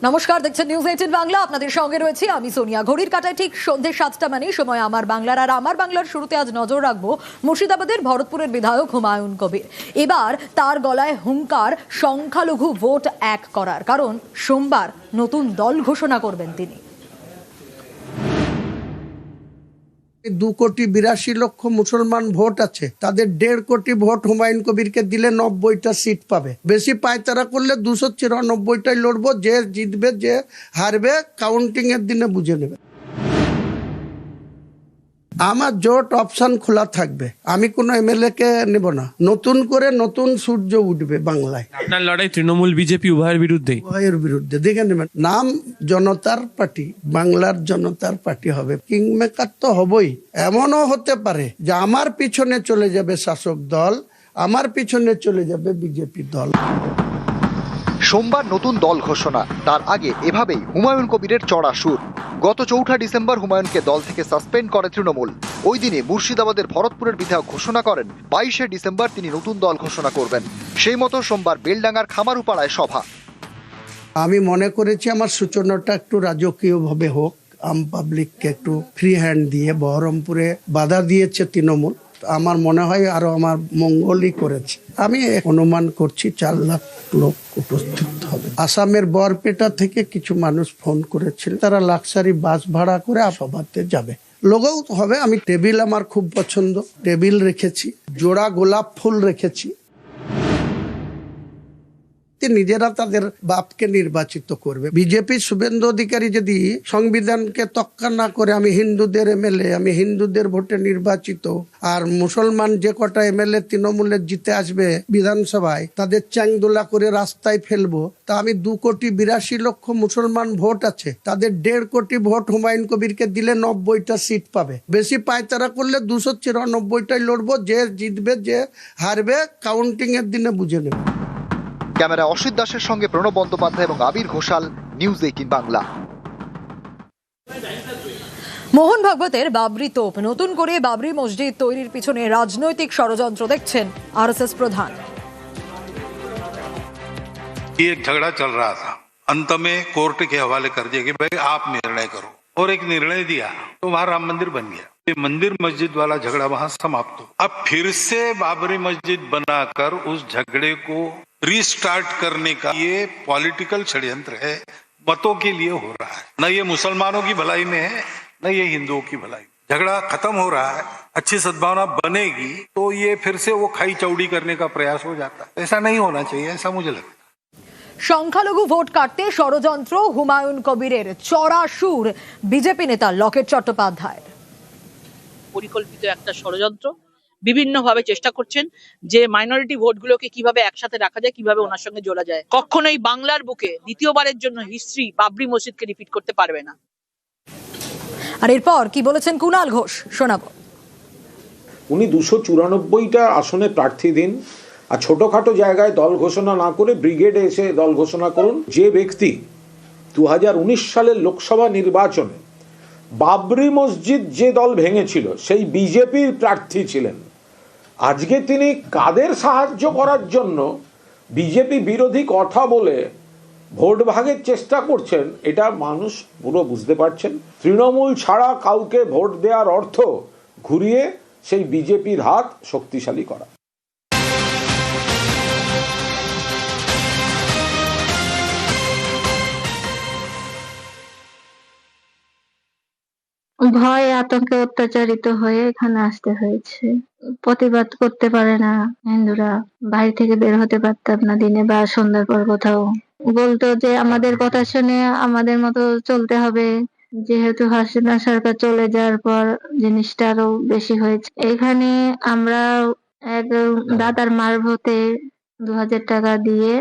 নমস্কার, দেখছেন নিউজ 18 বাংলা। আপনাদের সঙ্গে রয়েছে আমি সোনিয়া। ঘড়ির কাঁটায় ঠিক সন্ধ্যে 7টা মানে সময় আমার বাংলার। আর আমার বাংলার শুরুতে আজ নজর রাখবো মুর্শিদাবাদের ভরতপুরের বিধায়ক হুমায়ুন কবির। এবার তার গলায় হুঙ্কার সংখ্যালঘু ভোট এক করার, কারণ সোমবার নতুন দল ঘোষণা করবেন তিনি। 2,82,00,000 মুসলমান ভোট আছে, তাদের 1.5 কোটি ভোট হুমায়ুন কবিরকে দিলে 90টা সিট পাবে। বেশি পায়তারা করলে 294টাই লড়বো। যে জিতবে যে হারবে কাউন্টিং এর দিনে বুঝে নেবে। আমার জোট অপশন খোলা থাকবে, আমি কোনো এমএলএ কে নেব না। নতুন করে নতুন সূর্য উঠবে বাংলায়। আপনার লড়াই তৃণমূল বিজেপি উভয়ের বিরুদ্ধে। উভয়ের বিরুদ্ধে দেখে নেবেন। নাম জনতার পার্টি, বাংলার জনতার পার্টি হবে। কিংমেকার তো হবই। এমনও হতে পারে যে আমার পিছনে চলে যাবে শাসক দল, আমার পিছনে চলে যাবে বিজেপি দল। সোমবার নতুন দল ঘোষণা, তার আগে এভাবেই হুমায়ুন কবিরের চড়া সুর। গত 4 ডিসেম্বর হুমায়ুনকে দল থেকে সাসপেন্ড করে তৃণমূল। ওই দিনে মুর্শিদাবাদের ভরতপুরের বিধায়ক ঘোষণা করেন 22 ডিসেম্বর তিনি নতুন দল ঘোষণা করবেন। সেই মতো সোমবার বেলডাঙ্গার খামারুপাড়ায় সভা। আমি মনে করেছি আমার সূচনাটা একটু রাজকীয় ভাবে হোক, আম পাবলিককে একটু ফ্রি হ্যান্ড দিয়ে। বহরমপুরে বাধা দিয়েছে তৃণমূল, আমার মনে হয় আরো আমার মঙ্গলই করেছে। আমি অনুমান করছি 4 লাখ লোক উপস্থিত হবে। আসামের বরপেটা থেকে কিছু মানুষ ফোন করেছিল, তারা লাক্সারি বাস ভাড়া করে সভাতে যাবে। লোগও হবে। আমি টেবিল আমার খুব পছন্দ, টেবিল রেখেছি, জোড়া গোলাপ ফুল রেখেছি। নিজেরা তাদের বাপকে নির্বাচিত করবে। বিজেপি শুভেন্দু অধিকারী যদি সংবিধানকে তক্কা না করে আমি হিন্দুদের এমএলএ, আমি হিন্দুদের ভোটে নির্বাচিত, আর মুসলমান যে কটা এমএলএ তৃণমূলের জিতে আসবে বিধানসভায় তাদের চ্যাংদোলা করে রাস্তায় ফেলবো, তা আমি 2,82,00,000 মুসলমান ভোট আছে, তাদের 1.5 কোটি ভোট হুমায়ুন কবিরকে দিলে 90টা সিট পাবে। বেশি পায়তারা করলে 294টাই লড়বো। যে জিতবে যে হারবে কাউন্টিং এর দিনে বুঝে নেবে। ক্যামেরা অসিত দাসের সঙ্গে প্রণব বন্দ্যোপাধ্যায় এবং আবির ঘোষাল, নিউজ 18 বাংলা। মোহন ভাগবতের বাবরি তোপ, নতুন করে বাবরি মসজিদ তৈরির পিছনে রাজনৈতিক ষড়যন্ত্র দেখছেন আরএসএস প্রধান। एक झगड़ा चल रहा था, अंत में कोर्ट के हवाले कर दिया कि भाई आप निर्णय करो, और एक निर्णय दिया तो वहां राम मंदिर बन गया। ये मंदिर मस्जिद वाला झगड़ा वहां समाप्त हो। अब फिर से बाबरी मस्जिद बनाकर उस झगड़े को रीस्टार्ट करने का ये पॉलिटिकल षड्यंत्र है, मतों के लिए हो रहा है। न ये मुसलमानों की भलाई में है, न ये हिंदुओं की भलाई। झगड़ा खत्म हो रहा है, अच्छी सद्भावना बनेगी तो ये फिर से वो खाई चौड़ी करने का प्रयास हो जाता है। ऐसा नहीं होना चाहिए, ऐसा मुझे लगता है। সংখ্যালঘু ভোট কাটতে ষড়যন্ত্র, হুমায়ুন কবিরের চড়া সুর বিজেপি নেতা লকেট চট্টোপাধ্যায়। পরিকল্পিত একটা ষড়যন্ত্র, বিভিন্নভাবে চেষ্টা করছেন যে মাইনরিটি ভোটগুলোকে কিভাবে একসাথে রাখা যায়, কিভাবে ওনার সঙ্গে জোড়া যায়। কখনোই বাংলার বুকে দ্বিতীয়বারের জন্য হিস্ট্রি বাবরি মসজিদকে রিপিট করতে পারবে না। আর এরপর কি বলেছেন কুণাল ঘোষ, শোনাবো। উনি 294টা আসনে প্রার্থী দিন, আর ছোটখাটো জায়গায় দল ঘোষণা না করে ব্রিগেডে এসে দল ঘোষণা করুন। যে ব্যক্তি 2019 সালের লোকসভা নির্বাচনে বাবরি মসজিদ যে দল ভেঙেছিল সেই বিজেপির প্রার্থী ছিলেন, আজকে তিনি কাদের সাহায্য করার জন্য বিজেপি বিরোধী কথা বলে ভোট ভাগের চেষ্টা করছেন, এটা মানুষ পুরো বুঝতে পারছেন। তৃণমূল ছাড়া কাউকে ভোট দেওয়ার অর্থ ঘুরিয়ে সেই বিজেপির হাত শক্তিশালী করা। ভয় আতঙ্কে অত্যাচারিত হয়ে এখানে আসতে হয়েছে। প্রতিবাদ করতে পারে না হিন্দুরা, বাড়ি থেকে বের হতে পারতাম না দিনে বা সন্ধ্যার পর। কোথাও বলতো যে আমাদের কথা শুনে আমাদের মতো চলতে হবে। যেহেতু হাসিনা সরকার চলে যাওয়ার পর জিনিসটা আরো বেশি হয়েছে। এখানে আমরা এক দাদার মারফতে 2,000 টাকা দিয়ে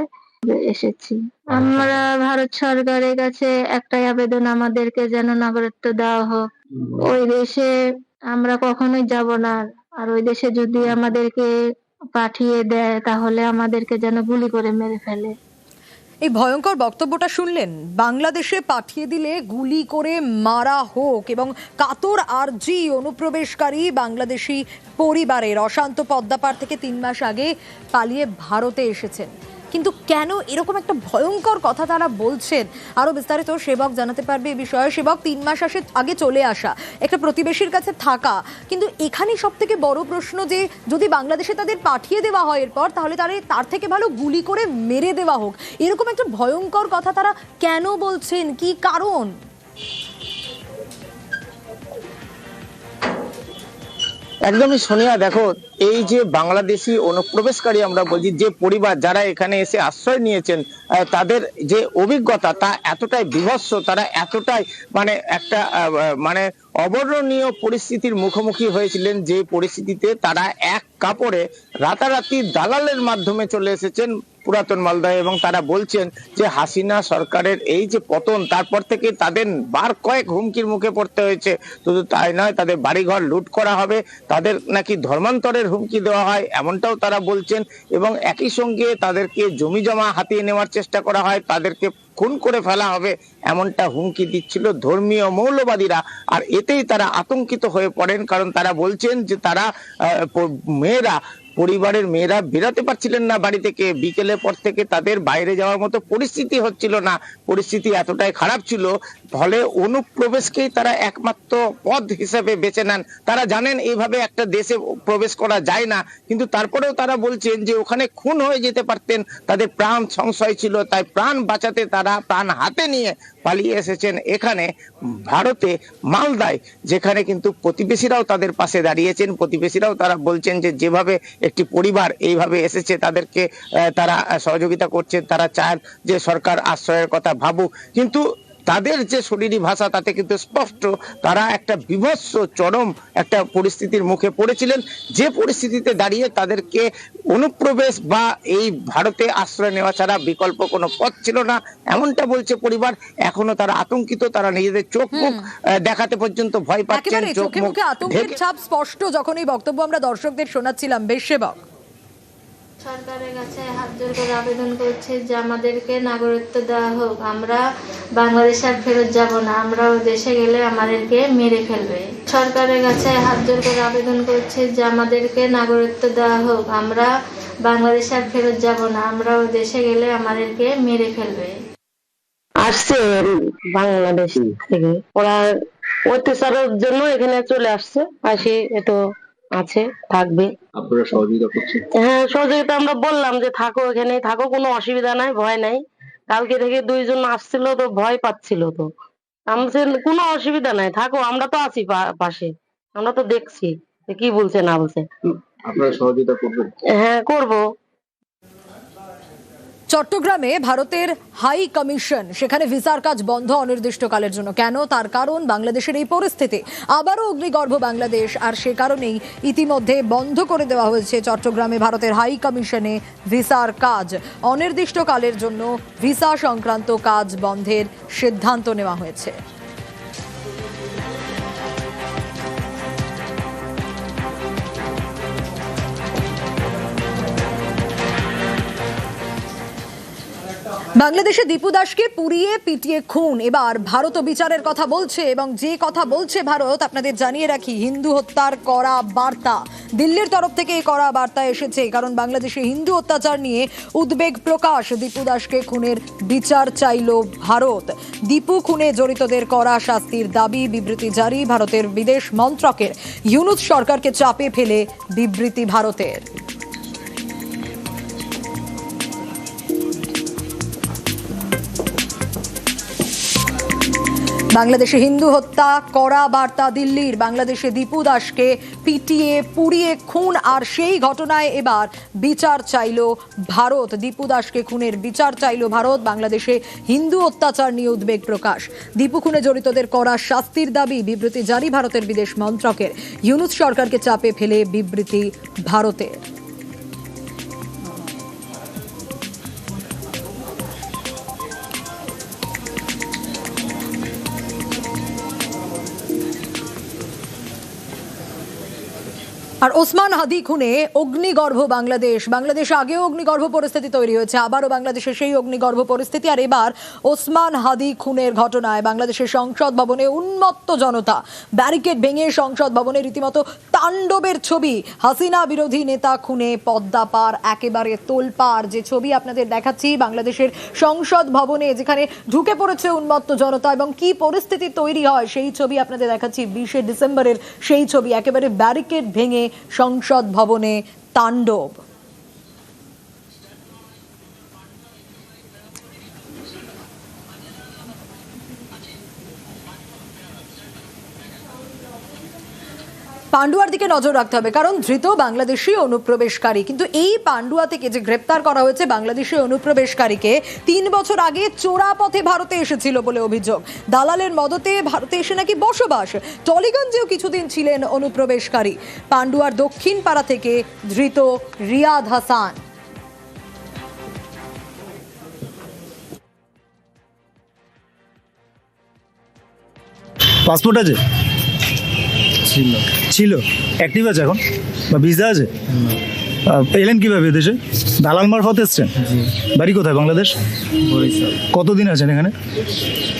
এসেছি। আমরা ভারত সরকারের কাছে একটাই আবেদন, আমাদেরকে যেন নাগরিকত্ব দেওয়া হোক। ওই দেশে আমরা কখনোই যাব না, আর ওই দেশে যদি আমাদেরকে পাঠিয়ে দেয় তাহলে আমাদেরকে যেন গুলি করে মেরে ফেলে। এই ভয়ঙ্কর বক্তব্যটা শুনলেন, বাংলাদেশে পাঠিয়ে দিলে গুলি করে মারা হোক, এবং কাতর আরজি অনুপ্রবেশকারী বাংলাদেশি পরিবারের অশান্ত পদ্মাপাড় থেকে 3 মাস আগে পালিয়ে ভারতে এসেছেন। কিন্তু কেন এরকম একটা ভয়ঙ্কর কথা তারা বলছেন? আরো বিস্তারিত সেবক জানাতে পারবে এই বিষয়ে। সেবক, 3 মাস আগে চলে আসা, একটা প্রতিবেশীর কাছে থাকা, কিন্তু এখানেই সব থেকে বড় প্রশ্ন যে যদি বাংলাদেশে তাদের পাঠিয়ে দেওয়া হয় এরপর, তাহলে তার থেকে ভালো গুলি করে মেরে দেওয়া হোক। এরকম একটা ভয়ঙ্কর কথা তারা কেন বলছেন, কি কারণ? একদমই সোনিয়া, দেখো, এই যে বাংলাদেশি অনুপ্রবেশকারী আমরা বলছি, যে পরিবার যারা এখানে এসে আশ্রয় নিয়েছেন, তাদের যে অভিজ্ঞতা তা এতটাই বিভৎস, তারা এতটাই একটা অবর্ণনীয় পরিস্থিতির মুখোমুখি হয়েছিলেন, যে পরিস্থিতিতে তারা এক কাপড়ে রাতারাতি দালালের মাধ্যমে চলে এসেছেন পুরাতন মালদায়। এবং তারা বলছেন যে হাসিনা সরকারের এই যে পতন, তারপর থেকে তাদের বার কয়েক হুমকির মুখে পড়তে হয়েছে। শুধু তাই নয়, তাদের বাড়িঘর লুট করা হবে, তাদের নাকি ধর্মান্তরের হুমকি দেওয়া হয়, এমনটাও তারা বলছেন। এবং একই সঙ্গে তাদেরকে জমি জমা হাতিয়ে নেওয়ার চেষ্টা করা হয়, তাদেরকে খুন করে ফেলা হবে, এমনটা হুমকি দিচ্ছিল ধর্মীয় মৌলবাদীরা। আর এতেই তারা আতঙ্কিত হয়ে পড়েন, কারণ তারা বলছেন যে তারা পরিবারের মেয়েরা বেরাতে পারছিলেন না বাড়ি থেকে। বিকেলের পর থেকে তাদের বাইরে যাওয়ার মতো পরিস্থিতি হচ্ছিল না, পরিস্থিতি এতটাই খারাপ ছিল। ফলে অনুপ্রবেশকেই তারা একমাত্র পথ হিসেবে বেছে নেন। তারা জানেন এইভাবে একটা দেশে প্রবেশ করা যায় না, কিন্তু তারপরেও তারা বলছেন যে ওখানে খুন হয়ে যেতে পারতেন, তাদের প্রাণ সংশয় ছিল, তাই প্রাণ বাঁচাতে তারা প্রাণ হাতে নিয়ে পালিয়ে এসেছেন এখানে ভারতে, মালদায়, যেখানে কিন্তু প্রতিবেশীরাও তাদের পাশে দাঁড়িয়েছেন। প্রতিবেশীরাও তারা বলছেন যে যেভাবে একটি পরিবার এইভাবে এসেছে তাদেরকে তারা সহযোগিতা করছেন, তারা চান যে সরকার আশ্রয়ের কথা ভাবুক। কিন্তু তাদের যে শরীরী ভাষা তাতে কিন্তু স্পষ্ট তারা একটা বিভৎস চরম একটা পরিস্থিতির মুখে পড়েছিলেন, যে পরিস্থিতিতে দাঁড়িয়ে তাদেরকে অনুপ্রবেশ বা এই ভারতে আশ্রয় নেওয়া ছাড়া বিকল্প কোনো পথ ছিল না, এমনটা বলছে পরিবার। এখনো তারা আতঙ্কিত, তারা নিজেদের চোখ মুখ দেখাতে পর্যন্ত ভয় পাচ্ছেন। চোখে মুখে আতঙ্কের ছাপ স্পষ্ট যখন এই বক্তব্য আমরা দর্শকদের শোনাচ্ছিলাম। বেশ সেবক, সরকারের কাছে হাত জোর করে আবেদন করছে যে আমাদেরকে নাগরিকত্ব দেওয়া হোক, আমরা বাংলাদেশে আর ফেরত যাব না, আমরা ওই দেশে গেলে আমাদেরকে মেরে ফেলবে। সরকারের কাছে হাত জোর করে আবেদন করছে যে আমাদেরকে নাগরিকত্ব দেওয়া হোক, আমরা বাংলাদেশে আর ফেরত যাব না, আমরা ওই দেশে গেলে আমাদেরকে মেরে ফেলবে। আসছে বাংলাদেশ থেকে, ওরা অত্যাচারের জন্য এখানে চলে আসছে, আসি এতো আছে, থাকবে। আপনারা সহযোগিতা করছেন? হ্যাঁ, সহযোগিতা আমরা বললাম যে থাকো, এখানে থাকো, কোনো অসুবিধা নাই, ভয় নাই। কালকে থেকে 2 জন আসছিল তো ভয় পাচ্ছিল, তো আমাদের কোনো অসুবিধা নাই, থাকো, আমরা তো আছি পাশে, আমরা তো দেখছি কি বলছে না বলছে। আপনারা সহযোগিতা করবেন? হ্যাঁ, করবো। চট্টগ্রামে ভারতের হাই কমিশন, সেখানে ভিসার কাজ বন্ধ অনির্দিষ্টকালের জন্য। কেন? তার কারণ বাংলাদেশের এই পরিস্থিতি, আবারও অগ্নিগর্ভ বাংলাদেশ, আর সে কারণেই ইতিমধ্যে বন্ধ করে দেওয়া হয়েছে চট্টগ্রামে ভারতের হাই কমিশনে ভিসার কাজ। অনির্দিষ্টকালের জন্য ভিসা সংক্রান্ত কাজ বন্ধের সিদ্ধান্ত নেওয়া হয়েছে। বাংলাদেশে দীপু দাসকে পুড়িয়ে পিটিয়ে খুন, এবার ভারত বিচারের কথা বলছে। এবং যে কথা বলছে ভারত, আপনাদের জানিয়ে রাখি, হিন্দু হত্যার কড়া বার্তা দিল্লির তরফ থেকে এই কড়া বার্তা এসেছে, কারণ বাংলাদেশে হিন্দু অত্যাচার নিয়ে উদ্বেগ প্রকাশ। দীপু দাসকে খুনের বিচার চাইল ভারত। দীপু খুনে জড়িতদের কড়া শাস্তির দাবি, বিবৃতি জারি ভারতের বিদেশ মন্ত্রকের। ইউনূস সরকারকে চাপে ফেলে বিবৃতি ভারতের। বাংলাদেশে হিন্দু হত্যা কড়া বার্তা দিল্লির। বাংলাদেশে দীপু দাসকে পিটিয়ে পুড়িয়ে খুন, আর সেই ঘটনায় এবার বিচার চাইল ভারত। দীপু দাসকে খুনের বিচার চাইল ভারত। বাংলাদেশে হিন্দু অত্যাচার নিয়ে উদ্বেগ প্রকাশ। দীপু খুনে জড়িতদের কড়া শাস্তির দাবি, বিবৃতি জারি ভারতের বিদেশ মন্ত্রকের। ইউনূস সরকারকে চাপে ফেলে বিবৃতি ভারতের। আর ওসমান হাদি খুনে অগ্নিগর্ভ বাংলাদেশে আগেও অগ্নিগর্ভ পরিস্থিতি তৈরি হয়েছে, আবারও বাংলাদেশে সেই অগ্নিগর্ভ পরিস্থিতি। আর এবার ওসমান হাদি খুনের ঘটনায় বাংলাদেশের সংসদ ভবনে উন্মত্ত জনতা, ব্যারিকেড ভেঙে সংসদ ভবনে রীতিমতো তাণ্ডবের ছবি। হাসিনা বিরোধী নেতা খুনে পদ্মা পার, একেবারে তোলপাড় যে ছবি আপনাদের দেখাচ্ছি বাংলাদেশের সংসদ ভবনে, যেখানে ঢুকে পড়েছে উন্মত্ত জনতা এবং কি পরিস্থিতি তৈরি হয় সেই ছবি আপনাদের দেখাচ্ছি। 20 ডিসেম্বরের সেই ছবি, একেবারে ব্যারিকেড ভেঙে সংসদ ভবনে তাণ্ডব। পান্ডুয়ার দিকে নজর রাখতে হবে, কারণ ধৃত বাংলাদেশি অনুপ্রবেশকারী। কিন্তু এই পান্ডুয়া থেকে যে গ্রেপ্তার করা হয়েছে বাংলাদেশি অনুপ্রবেশকারীকে 3 বছর আগে চোরা পথে ভারতে এসেছিল বলে অভিযোগ। দালালের মদতে ভারতে এসে নাকি বসবাস। টলিগঞ্জেও কিছুদিন ছিলেন অনুপ্রবেশকারী। পান্ডুয়ার দক্ষিণ পাড়া থেকে ধৃত রিয়াদ হাসান। পাসপোর্ট আছে? ছিল অ্যাক্টিভ আছে এখন, বা ভিসা আছে? এলেন কিভাবে দেশে? দালাল মারফত এসছেন? বাড়ি কোথায়? বাংলাদেশ। কতদিন আছেন এখানে?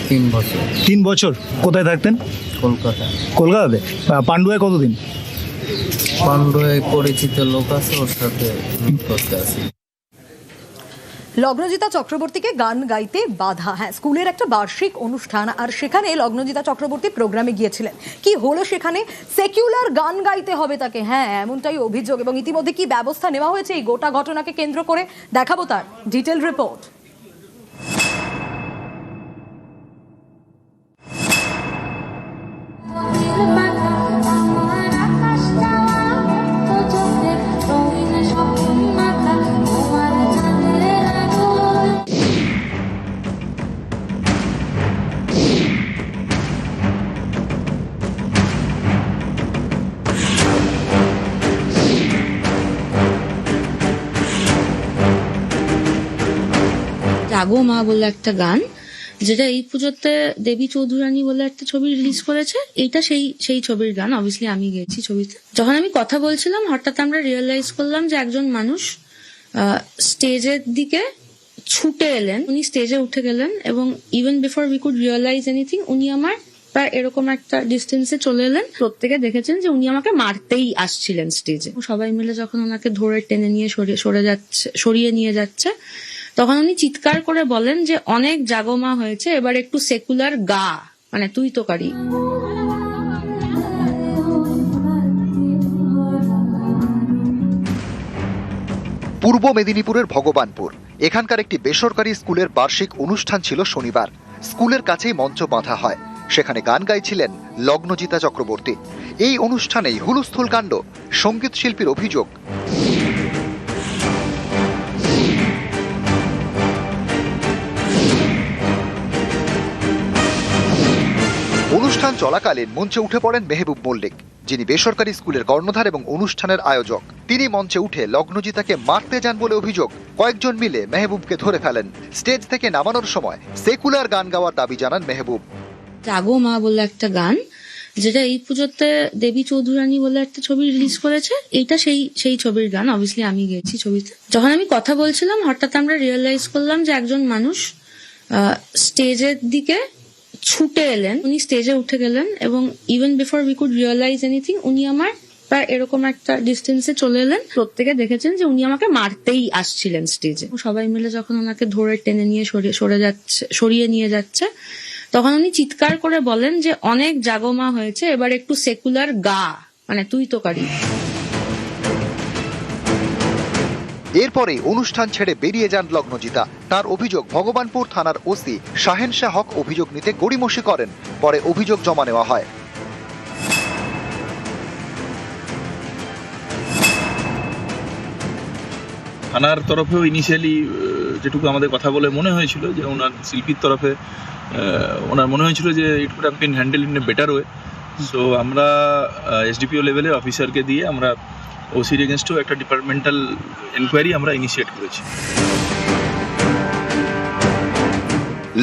3 বছর। 3 বছর কোথায় থাকতেন? কলকাতাতে। পান্ডুয়ায় কতদিন? পান্ডুয়ায় পরিচিত লোক আছে, ওর সাথে করতে আসি। লগ্নজিতা চক্রবর্তীকে গান গাইতে বাধা। হ্যাঁ, স্কুলের একটা বার্ষিক অনুষ্ঠান, আর সেখানে লগ্নজিতা চক্রবর্তী প্রোগ্রামে গিয়েছিলেন। কি হলো সেখানে? সেকুলার গান গাইতে হবে তাকে, হ্যাঁ এমনটাই অভিযোগ। এবং ইতিমধ্যে কি ব্যবস্থা নেওয়া হয়েছে এই গোটা ঘটনাকে কেন্দ্র করে দেখাবো তার ডিটেল রিপোর্ট। জাগো মা বলে একটা গান, যেটা এই পুজোতে দেবী চৌধুরানী বলে একটা ছবি রিলিজ করেছে। এইটা সেই ছবির গান। অবভিয়াসলি আমি গেছি ছবিতে। যখন আমি কথা বলছিলাম হঠাৎ আমরা রিয়েলাইজ করলাম যে একজন মানুষ স্টেজের দিকে ছুটে এলেন। উনি স্টেজে উঠে গেলেন এবং even before we could realise anything উনি আমার প্রায় এরকম একটা ডিস্টেন্সে চলে এলেন। প্রত্যেকে দেখেছেন যে উনি আমাকে মারতেই আসছিলেন স্টেজে। সবাই মিলে যখন ওনাকে ধরে টেনে নিয়ে সরিয়ে নিয়ে যাচ্ছে, তখন উনি চিৎকার করে বলেন যে অনেক জাগমা হয়েছে, এবার একটু সেকুলার গা, মানে তুই তো কারি। পূর্ব মেদিনীপুরের ভগবানপুর, এখানকার একটি বেসরকারি স্কুলের বার্ষিক অনুষ্ঠান ছিল শনিবার। স্কুলের কাছেই মঞ্চ বাঁধা হয়, সেখানে গান গাইছিলেন লগ্নজিতা চক্রবর্তী। এই অনুষ্ঠানেই হুলস্থুল কাণ্ড। সঙ্গীত শিল্পীর অভিযোগ, অনুষ্ঠান চলাকালীন মঞ্চে উঠে পড়েন মেহবুব মল্লিক, যিনি বেসরকারি স্কুলের কর্ণধার এবং অনুষ্ঠানের আয়োজক। তিনি মঞ্চে উঠে লগ্নজিতাকে মারতে যান বলে অভিযোগ। কয়েকজন মিলে মেহবুবকে ধরে ফেলেন। স্টেজ থেকে নামানোর সময় সেকুলার গান গাওয়ার দাবি জানান মেহবুব। জাগো মা বলে একটা গান, যেটা এই পুজোতে দেবী চৌধুরানী বলে একটা ছবি রিলিজ করেছে। এইটা সেই ছবির গান। অবভিয়াসলি আমি গেছি ছবিতে। যখন আমি কথা বলছিলাম হঠাৎ আমরা রিয়েলাইজ করলাম যে একজন মানুষ স্টেজের দিকে ছুটে এলেন। উনি স্টেজে উঠে গেলেন এবং even before we could realise anything উনি আমার প্রায় এরকম একটা ডিস্টেন্সে চলে এলেন। প্রত্যেকে দেখেছেন যে উনি আমাকে মারতেই আসছিলেন স্টেজে। সবাই মিলে যখন ওনাকে ধরে টেনে নিয়ে সরিয়ে নিয়ে যাচ্ছে, তখন উনি চিৎকার করে বলেন যে অনেক জাগমা হয়েছে, এবার একটু সেকুলার গা, মানে তুই তো কারি। এরপরে অনুষ্ঠান ছেড়ে বেরিয়ে যান লগ্নজিতা। তার অভিযোগ, ভগবানপুর থানার ওসি শাহেন শাহ হক অভিযোগ নিতে গড়িমসি করেন। পরে অভিযোগ জমা নেওয়া হয়। থানার তরফেও ইনিশিয়ালি যেটুকু আমাদের কথা বলে মনে হয়েছিল যে ওনার শিল্পীর তরফে ওনার মনে হয়েছিল যে it could have been handle in a better way. So আমরা এসডিপিও লেভেলের অফিসারকে দিয়ে আমরা ওসির এগেনস্টও একটা ডিপার্টমেন্টাল এনকোয়ারি আমরা ইনিশিয়েট করেছি।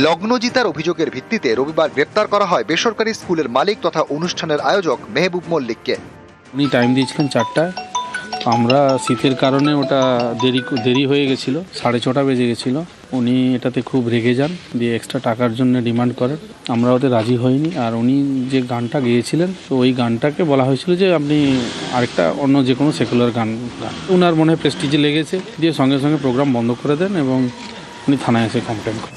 লগ্নজিতার অভিযোগের ভিত্তিতে রবিবার গ্রেপ্তার করা হয় বেসরকারি স্কুলের মালিক তথা অনুষ্ঠানের আয়োজক মেহবুব মল্লিককে। উনি টাইম দিয়েছিলেন 4টায়, আমরা শীতের কারণে ওটা দেরি হয়ে গেছিলো, 6:30 বেজে গেছিলো। উনি এটাতে খুব রেগে যান, দিয়ে এক্সট্রা টাকার জন্য ডিমান্ড করেন। আমরা ওতে রাজি হইনি। আর উনি যে গানটা গেয়েছিলেন, তো ওই গানটাকে বলা হয়েছিল যে আপনি আরেকটা অন্য যে কোনো সেকুলার গান। ওনার মনে হয় প্রেস্টিজে লেগেছে, দিয়ে সঙ্গে সঙ্গে প্রোগ্রাম বন্ধ করে দেন এবং উনি থানায় এসে কমপ্লেন করেন।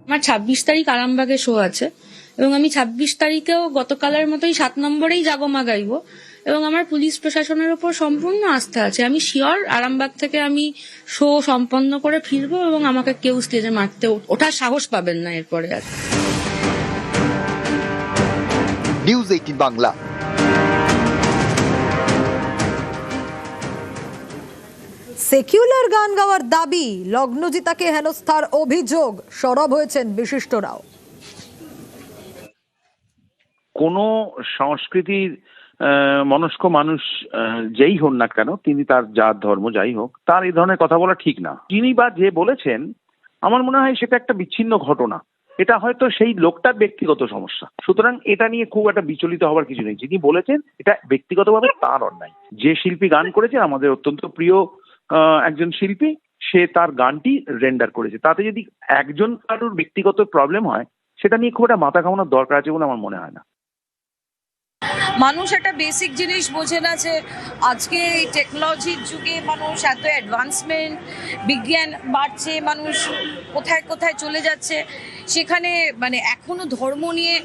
আমার 26 তারিখ আরামবাগে শো আছে এবং আমি 26 তারিখেও গতকালের মতোই 7 নম্বরেই জাগমা গাইবো এবং আমার পুলিশ প্রশাসনের উপর সম্পূর্ণ আস্থা আছে। আমি শিওর আরামবাগ থেকে আমি শো সম্পন্ন করে ফিরবো এবং আমাকে কেউ স্টেজে মারতে ওঠার সাহস পাবেন না এরপরে আর। নিউজ 18 বাংলা। সেকুলার গান গাওয়ার দাবি, লগ্নজিতাকে হেনস্থার অভিযোগ, সরব হয়েছেন বিশিষ্টরাও। কোনো সংস্কৃতির মনস্ক মানুষ যেই হন না কেন, তিনি তার জাত ধর্ম যাই হোক, তার এই ধরনের কথা বলা ঠিক না। যিনি বা যে বলেছেন, আমার মনে হয় সেটা একটা বিচ্ছিন্ন ঘটনা। এটা হয়তো সেই লোকটার ব্যক্তিগত সমস্যা, সুতরাং এটা নিয়ে খুব একটা বিচলিত হওয়ার কিছু নেই। যিনি বলেছেন এটা ব্যক্তিগতভাবে তার অন্যায়। যে শিল্পী গান করেছেন, আমাদের অত্যন্ত প্রিয় একজন শিল্পী, সে তার গানটি রেন্ডার করেছে। তাতে যদি একজন কারোর ব্যক্তিগত প্রবলেম হয়, সেটা নিয়ে খুব একটা মাথা ঘামানোর দরকার আছে বলে আমার মনে হয় না। মানুষ একটা বেসিক জিনিস বোঝে না যে আজকে এই টেকনোলজির যুগে মানুষ এত অ্যাডভান্সমেন্ট, বিজ্ঞান বাড়ছে, মানুষ কোথায় কোথায় চলে যাচ্ছে, সেখানে মানে এখনো ধর্ম নিয়ে,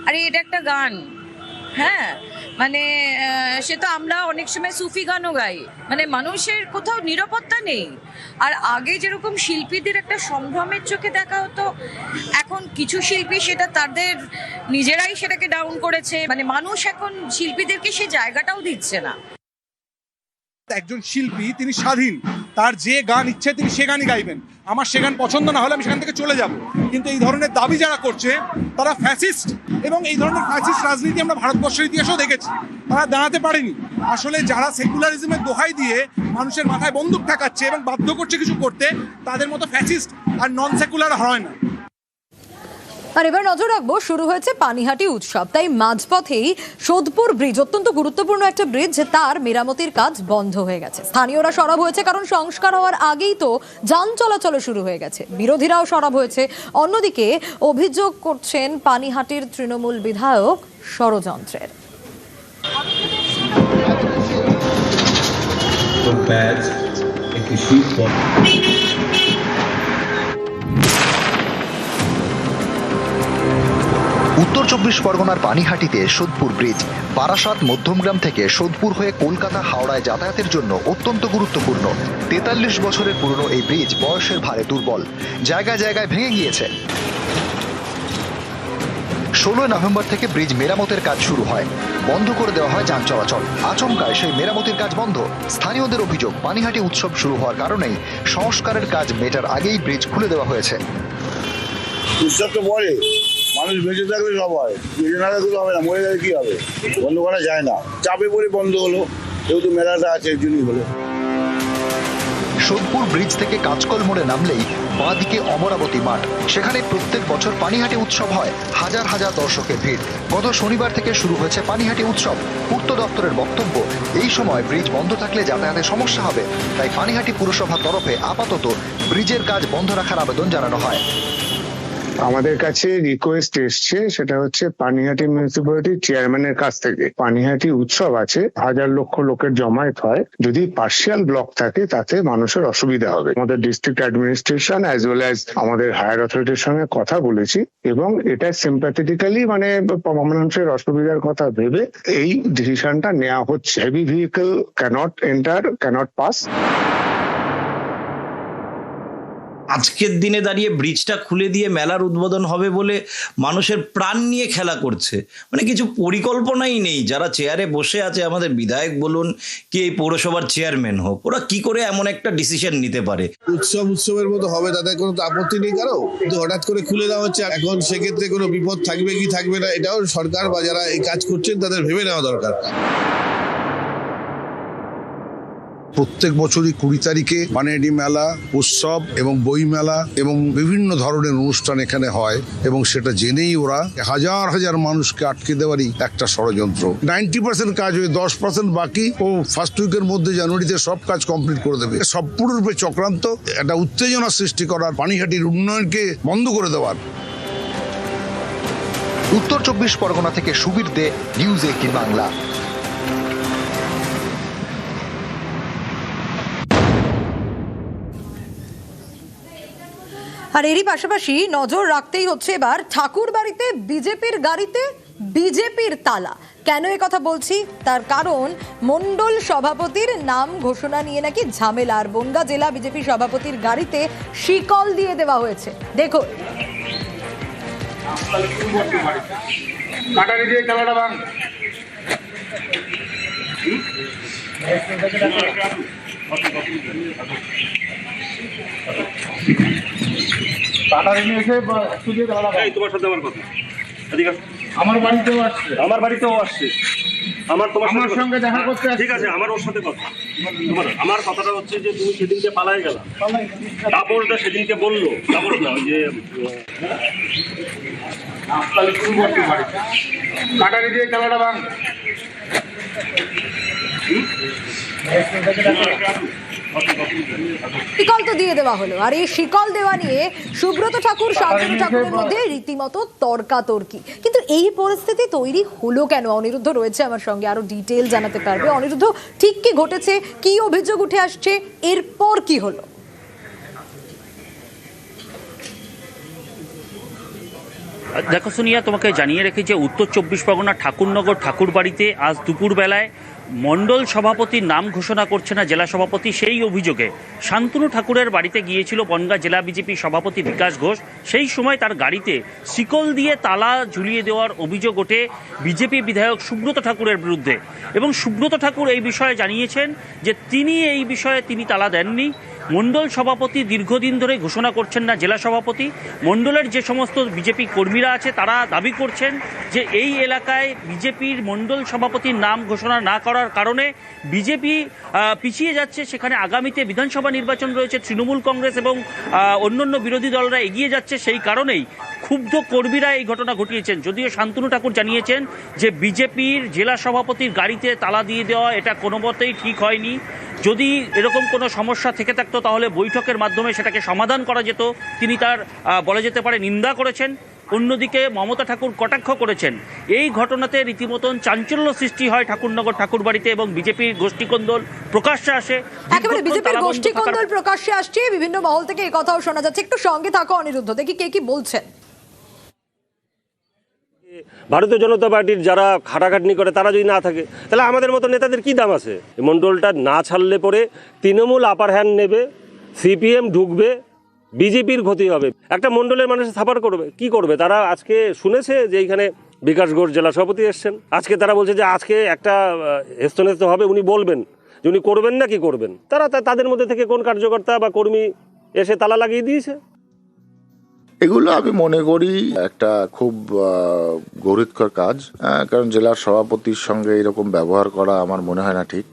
আরে এটা একটা গান, হ্যাঁ মানে সে তো আমরা অনেক সময় সুফি গানও গাই, মানে মানুষের কোথাও নিরাপত্তা নেই। আর আগে যেরকম শিল্পীদের একটা সম্ভ্রমের চোখে দেখা হতো, এখন কিছু শিল্পী সেটা তাদের নিজেরাই সেটাকে ডাউন করেছে, মানে মানুষ এখন শিল্পীদেরকে সে জায়গাটাও দিচ্ছে না। একজন শিল্পী তিনি স্বাধীন, তার যে গান ইচ্ছে তিনি সে গানই গাইবেন। আমার সে গান পছন্দ না হলে আমি সেখান থেকে চলে যাব। কিন্তু এই ধরনের দাবি যারা করছে তারা ফ্যাসিস্ট, এবং এই ধরনের ফ্যাসিস্ট রাজনীতি আমরা ভারতবর্ষের ইতিহাসেও দেখেছি। তারা দাঁড়াতে পারেনি। আসলে যারা সেকুলারিজমের দোহাই দিয়ে মানুষের মাথায় বন্দুক ঠেকাচ্ছে এবং বাধ্য করছে কিছু করতে, তাদের মতো ফ্যাসিস্ট আর নন সেকুলার হয় না। আর এবার নজর রাখবো, শুরু হয়েছে পানিহাটি উৎসব, তাই মাঝপথেই সোদপুর ব্রিজ, অত্যন্ত গুরুত্বপূর্ণ একটা ব্রিজ, তার মেরামতির কাজ বন্ধ হয়ে গেছে। স্থানীয়রা সরব হয়েছে, কারণ সংস্কার হওয়ার আগেই তো যান চলাচল শুরু হয়ে গেছে। বিরোধীরাও সরব হয়েছে। অন্যদিকে অভিযোগ করছেন পানিহাটির তৃণমূল বিধায়ক ষড়যন্ত্রের। উত্তর 24 পরগনার পানিহাটিতে সোদপুর ব্রিজ বারাসাত মধ্যমগ্রাম থেকে সোদপুর হয়ে কলকাতা হাওড়ায় যাতায়াতের জন্য অত্যন্ত গুরুত্বপূর্ণ। 43 বছরের পুরনো এই ব্রিজ বয়সের ভারে দুর্বল, জায়গায় জায়গায় ভেঙে গিয়েছে। 16 নভেম্বর থেকে ব্রিজ মেরামতের কাজ শুরু হয়, বন্ধ করে দেওয়া হয় যান চলাচল। আচমকায় সেই মেরামতির কাজ বন্ধ। স্থানীয়দের অভিযোগ, পানিহাটি উৎসব শুরু হওয়ার কারণেই সংস্কারের কাজ মেটার আগেই ব্রিজ খুলে দেওয়া হয়েছে। উৎসব তো পরে মানুষ বেঁচে থাকলে সব হয়, বেঁচে না থাকলে হবে না, মরে গেলে কি হবে? বন্ধ করা যায় না, চাপে পড়ে বন্ধ হলো, যেহেতু মেলাটা আছে এর জন্যই হলো। সোদপুর ব্রিজ থেকে কাঁচকল মোড়ে নামলেই বাঁ দিকে অমরাবতী মাঠ, সেখানে প্রত্যেক বছর পানিহাটি উৎসব হয়। হাজার হাজার দর্শকের ভিড়। গত শনিবার থেকে শুরু হয়েছে পানিহাটি উৎসব। পূর্ত দপ্তরের বক্তব্য, এই সময় ব্রিজ বন্ধ থাকলে যাতায়াতে সমস্যা হবে, তাই পানিহাটি পুরসভার তরফে আপাতত ব্রিজের কাজ বন্ধ রাখার আবেদন জানানো হয়। আমাদের কাছে রিকোয়েস্ট এসছে, সেটা হচ্ছে পানিহাটি মিউনিসিপ্যালিটির চেয়ারম্যানের কাছ থেকে। পানিহাটি উৎসব আছে, হাজার লক্ষ লোকের জমায়েত হয়, যদি পার্শিয়াল ব্লক থাকে তাতে মানুষের অসুবিধা হবে। আমাদের district administration as well as আমাদের হায়ার অথরিটির সঙ্গে কথা বলেছি, এবং এটা সিম্প্যাথেটিক্যালি মানে মানুষের অসুবিধার কথা ভেবে এই ডিসিশনটা নেওয়া হচ্ছে। Heavy vehicle cannot enter, cannot pass. আজকের দিনে দাঁড়িয়ে ব্রিজটা খুলে দিয়ে মেলার উদ্বোধন হবে বলে মানুষের প্রাণ নিয়ে খেলা করছে, মানে কিছু পরিকল্পনাই নেই। যারা চেয়ারে বসে আছে, আমাদের বিধায়ক বলুন কি এই পৌরসভার চেয়ারম্যান হোক, ওরা কি করে এমন একটা ডিসিশন নিতে পারে? উৎসবের মতো হবে, তাদের কোনো আপত্তি নেই কারো, কিন্তু হঠাৎ করে খুলে দেওয়া হচ্ছে। এখন সেক্ষেত্রে কোনো বিপদ থাকবে কি থাকবে না, এটাও সরকার বা যারা এই কাজ করছেন তাদের ভেবে নেওয়া দরকার। প্রত্যেক বছরই 20 তারিখে পানিহাটি মেলা, উৎসব এবং বই মেলা এবং বিভিন্ন ধরনের অনুষ্ঠান এখানে হয় এবং সেটা জেনেই ওরা হাজার হাজার মানুষকে আটকে দেওয়ারই একটা ষড়যন্ত্র। 90% কাজ হয়ে 10% বাকি ও ফার্স্ট উইকের মধ্যে জানুয়ারিতে সব কাজ কমপ্লিট করে দেবে। সম্পূর্ণরূপে চক্রান্ত, একটা উত্তেজনা সৃষ্টি করার, পানিহাটির উন্নয়নকে বন্ধ করে দেওয়ার। উত্তর 24 পরগনা থেকে সুবীর দে, নিউজ 18 বাংলা। আর এরই পাশাপাশি নজর রাখতেই হচ্ছে এবার ঠাকুর বাড়িতে বিজেপির গাড়িতে বিজেপির তালা। কেন এ কথা বলছি তার কারণ মণ্ডল সভাপতির নাম ঘোষণা নিয়ে নাকি ঝামেলা। আর বনগাঁ জেলা বিজেপি সভাপতির গাড়িতে শিকল দিয়ে দেওয়া হয়েছে। দেখো তোমার সাথে আমার কথা, আমার বাড়িতেও আসছে, আমার বাড়িতেও আসছে, আমার তোমার সঙ্গে দেখা করতে। ঠিক আছে, আমার ওর সাথে কথা। আমার কথাটা হচ্ছে যে তুমি সেদিনকে পালাই গেলা, তারপরটা সেদিনকে বললো, তারপর না ওই যে কাটারি দিয়ে খেলাটা ভাঙ। শিকল তো দিয়ে দেওয়া হলো। আর এই শিকল দেওয়া নিয়ে সুব্রত ঠাকুর, শান্তনু ঠাকুরের মধ্যে রীতিমতো তর্কাতর্কি। কিন্তু এই পরিস্থিতি তৈরি হলো কেন? অনিরুদ্ধ রয়েছে আমার সঙ্গে, আরো ডিটেল জানাতে পারবে। অনিরুদ্ধ, ঠিক কি ঘটেছে, কি অভিযোগ উঠে আসছে, এরপর কি হলো? দেখো সোনিয়া, তোমাকে জানিয়ে রেখে যে উত্তর 24 পরগনা ঠাকুরনগর ঠাকুর বাড়িতে আজ দুপুরবেলায় মণ্ডল সভাপতির নাম ঘোষণা করছে না জেলা সভাপতি, সেই অভিযোগে শান্তনু ঠাকুরের বাড়িতে গিয়েছিল বনগাঁ জেলা বিজেপি সভাপতি বিকাশ ঘোষ। সেই সময় তার গাড়িতে শিকল দিয়ে তালা ঝুলিয়ে দেওয়ার অভিযোগ ওঠে বিজেপি বিধায়ক সুব্রত ঠাকুরের বিরুদ্ধে। এবং সুব্রত ঠাকুর এই বিষয়ে জানিয়েছেন যে এই বিষয়ে তিনি তালা দেননি। মণ্ডল সভাপতি দীর্ঘদিন ধরে ঘোষণা করছেন না জেলা সভাপতি। মণ্ডলের যে সমস্ত বিজেপি কর্মীরা আছে তারা দাবি করছেন যে এই এলাকায় বিজেপির মণ্ডল সভাপতির নাম ঘোষণা না করার কারণে বিজেপি পিছিয়ে যাচ্ছে। সেখানে আগামীতে বিধানসভা নির্বাচন রয়েছে, তৃণমূল কংগ্রেস এবং অন্যান্য বিরোধী দলরা এগিয়ে যাচ্ছে, সেই কারণেই ক্ষুব্ধ কর্মীরা এই ঘটনা ঘটিয়েছেন। যদিও শান্তনু ঠাকুর জানিয়েছেন যে বিজেপির জেলা সভাপতির গাড়িতে তালা দিয়ে দেওয়া এটা কোনো মতেই ঠিক হয়নি। যদি এরকম কোনো সমস্যা থেকে থাকতো তাহলে বৈঠকের মাধ্যমে সেটাকে সমাধান করা যেত। তিনি তার বলা যেতে পারে নিন্দা করেছেন। অন্যদিকে মমতা ঠাকুর কটাক্ষ করেছেন। এই ঘটনাতে রীতিমতন চাঞ্চল্য সৃষ্টি হয় ঠাকুরনগর ঠাকুর বাড়িতে এবং বিজেপির গোষ্ঠীকন্দল প্রকাশ্যে আসে। একেবারে বিজেপির গোষ্ঠীকন্দল প্রকাশ্যে আসছে, বিভিন্ন মহল থেকে এই কথাও শোনা যাচ্ছে। একটু সঙ্গে থাকো অনিরুদ্ধ, দেখি কে কি বলছেন। ভারতীয় জনতা পার্টির যারা খাটাখাটনি করে তারা যদি না থাকে তাহলে আমাদের মতো নেতাদের কি দাম আছে? মণ্ডলটা না ছাড়লে পরে তৃণমূল আপার হ্যান্ড নেবে, সিপিএম ঢুকবে, বিজেপির ক্ষতি হবে। একটা মণ্ডলের মানুষ সাফার করবে, কি করবে? তারা আজকে শুনেছে যে এইখানে বিকাশ ঘোষ জেলা সভাপতি এসছেন, আজকে তারা বলছে যে আজকে একটা হেস্তনেস্ত হবে, উনি বলবেন যে উনি করবেন না কি করবেন। তারা তাদের মধ্যে থেকে কোন কার্যকর্তা বা কর্মী এসে তালা লাগিয়ে দিয়েছে? এগুলো আমি মনে করি একটা খুব গৌরবকর কাজ, কারণ জেলার সভাপতির সঙ্গে এরকম ব্যবহার করা আমার মনে হয় না ঠিক।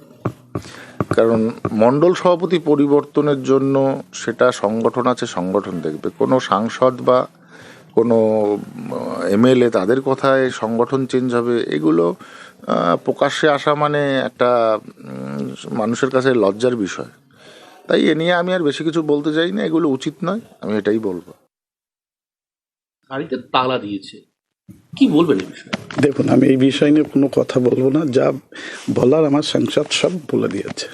কারণ মণ্ডল সভাপতি পরিবর্তনের জন্য সেটা সংগঠন আছে, সংগঠন দেখবে। কোনো সাংসদ বা কোনো এমএলএ তাদের কথায় সংগঠন চেঞ্জ হবে, এগুলো প্রকাশ্যে আসা মানে একটা মানুষের কাছে লজ্জার বিষয়। তাই এ নিয়ে আমি আর বেশি কিছু বলতে চাই না, এগুলো উচিত নয়, আমি এটাই বলবো। গাড়িতে তালা দিয়েছে, কি বলবেন এই বিষয়ে? দেখুন, আমি এই বিষয় নিয়ে কোনো কথা বলবো না, যা বলার আমার সাংসদ সব বলে দিয়েছে।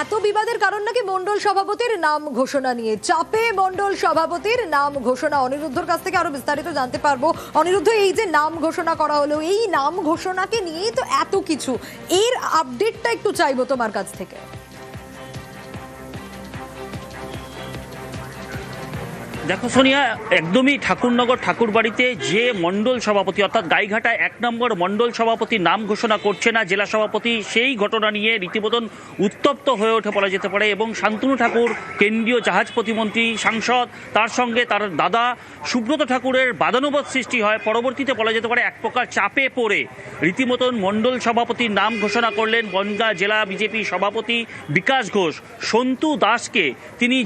এত বিবাদের কারণ নাকি মণ্ডল সভাপতির নাম ঘোষণা নিয়ে, চাপে মণ্ডল সভাপতির নাম ঘোষণা। অনিরুদ্ধর কাছ থেকে আরো বিস্তারিত জানতে পারবো। অনিরুদ্ধ, এই যে নাম ঘোষণা করা হলো, এই নাম ঘোষণাকে নিয়েই তো এত কিছু, এর আপডেটটা একটু চাইবো তোমার কাছ থেকে। দেখো সোনিয়া, একদমই ঠাকুরনগর ঠাকুরবাড়িতে যে মণ্ডল সভাপতি অর্থাৎ গাইঘাটা 1 নম্বর মণ্ডল সভাপতির নাম ঘোষণা করছে না জেলা সভাপতি, সেই ঘটনা নিয়ে রীতিমতন উত্তপ্ত হয়ে ওঠে বলা যেতে পারে। এবং শান্তনু ঠাকুর কেন্দ্রীয় জাহাজ প্রতিমন্ত্রী, সাংসদ, তার সঙ্গে তার দাদা সুব্রত ঠাকুরের বাদানুবাদ সৃষ্টি হয়। পরবর্তীতে বলা যেতে পারে এক প্রকার চাপে পড়ে রীতিমতন মণ্ডল সভাপতির নাম ঘোষণা করলেন বনগাঁ জেলা বিজেপি সভাপতি বিকাশ ঘোষ। সন্তু দাসকে তিনি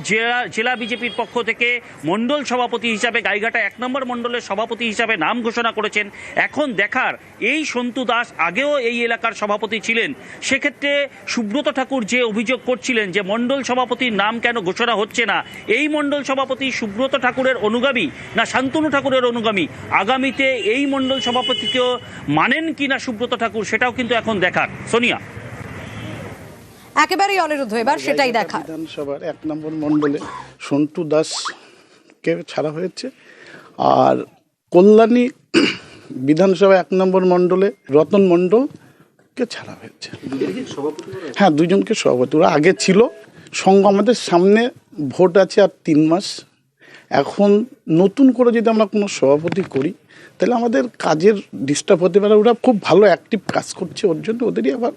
জেলা বিজেপির পক্ষ থেকে মণ্ডল সভাপতি হিসাবে, গাইঘাটা 1 নম্বর মণ্ডলের সভাপতি হিসাবে নাম ঘোষণা করেছেন। এখন দেখার, এই সন্তু দাস আগেও এই এলাকার সভাপতি ছিলেন, সেক্ষেত্রে সুব্রত ঠাকুর যে অভিযোগ করছিলেন যে মণ্ডল সভাপতির নাম কেন ঘোষণা হচ্ছে না, এই মণ্ডল সভাপতি সুব্রত ঠাকুরের অনুগামী না শান্তনু ঠাকুরের অনুগামী, আগামীতে এই মণ্ডল সভাপতিকেও মানেন কিনা সুব্রত ঠাকুর, সেটাও কিন্তু এখন দেখার। সোনিয়া, একেবারেই অনিরুদ্ধ, এবার সেটাই দেখা। বিধানসভার 1 নম্বর মণ্ডলে সন্তু দাসকে ছাড়া হয়েছে, আর কল্যাণী বিধানসভা 1 নম্বর মণ্ডলে রতন মণ্ডলকে ছাড়া হয়েছে। হ্যাঁ, দুজনকে সভাপতি। ওরা আগে ছিল সংঘ, আমাদের সামনে ভোট আছে আর 3 মাস। এখন নতুন করে যদি আমরা কোনো সভাপতি করি তাহলে আমাদের কাজের ডিস্টার্ব হতে পারে। ওরা খুব ভালো অ্যাক্টিভ কাজ করছে, ওর জন্য ওদেরই আবার।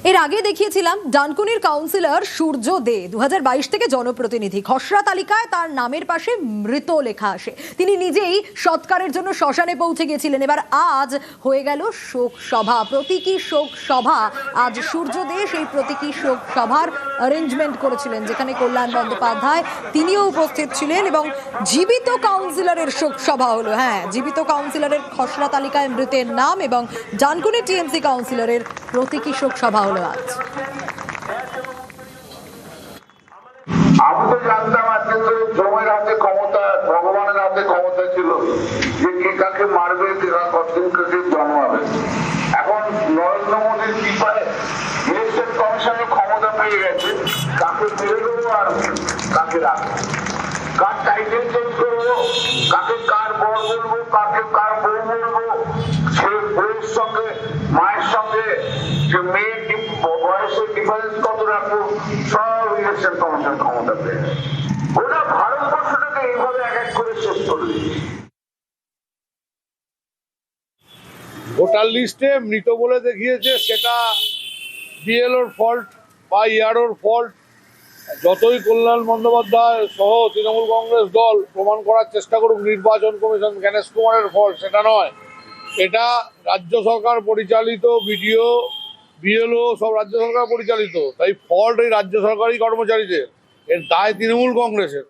এর আগে দেখিয়েছিলাম ডানকুনির কাউন্সিলর সূর্য দে 2022 থেকে জনপ্রতিনিধি, খসড়া তালিকায় তার নামের পাশে মৃত লেখা আসে। তিনি নিজেই সৎকারের জন্য শ্মশানে পৌঁছে গিয়েছিলেন। এবার আজ হয়ে গেল শোক সভা, প্রতীকী শোক সভা। আজ সূর্য দে সেই প্রতীকী শোক সভার অ্যারেঞ্জমেন্ট করেছিলেন, যেখানে কল্যাণ বন্দ্যোপাধ্যায় তিনিও উপস্থিত ছিলেন এবং জীবিত কাউন্সিলরের শোক সভা হলো। হ্যাঁ, জীবিত কাউন্সিলরের খসড়া তালিকায় মৃতের নাম এবং ডানকুনি টিএমসি কাউন্সিলরের প্রতীকী শোক সভা হলো আজ। আমি তো জানতাম আজকে জমের হাতে ক্ষমতা, ভগবানের হাতে ক্ষমতা ছিল যে কে কাকে মারবে, কতদিন কাকে জন্মাবে। এখন নরেন্দ্র মোদীর কৃপায় ইলেকশন কমিশনের ক্ষমতা পেয়ে গেছে, কাকে মেরে দেবো আর কাকে রাখবো, কার টাইটেল চেঞ্জ করবো, কাকে কার বর বলবো, কাকে কার বউ বলবো, সে বউয়ের সঙ্গে মায়ের সঙ্গে যে মেয়ের বয়সের ডিফারেন্স কত রাখবো, সব ইলেকশন কমিশন ক্ষমতা পেয়ে গেছে। ওটা ভারতবর্ষটাকে এইভাবে এক করে শেষ করে দিয়েছে। ভোটার লিস্টে মৃত বলে দেখিয়েছে, সেটা বিএলওর ফল্ট বা ইয়ারোর ফল্ট। যতই কল্যাণ বন্দ্যোপাধ্যায় সহ তৃণমূল কংগ্রেস দল প্রমাণ করার চেষ্টা করুক নির্বাচন কমিশন জ্ঞানেশ কুমারের ফল্ট, সেটা নয়। এটা রাজ্য সরকার পরিচালিত, বিডিও বিএলও সব রাজ্য সরকার পরিচালিত, তাই ফল্ট এই রাজ্য সরকারি কর্মচারীদের, এর দায় তৃণমূল কংগ্রেসের।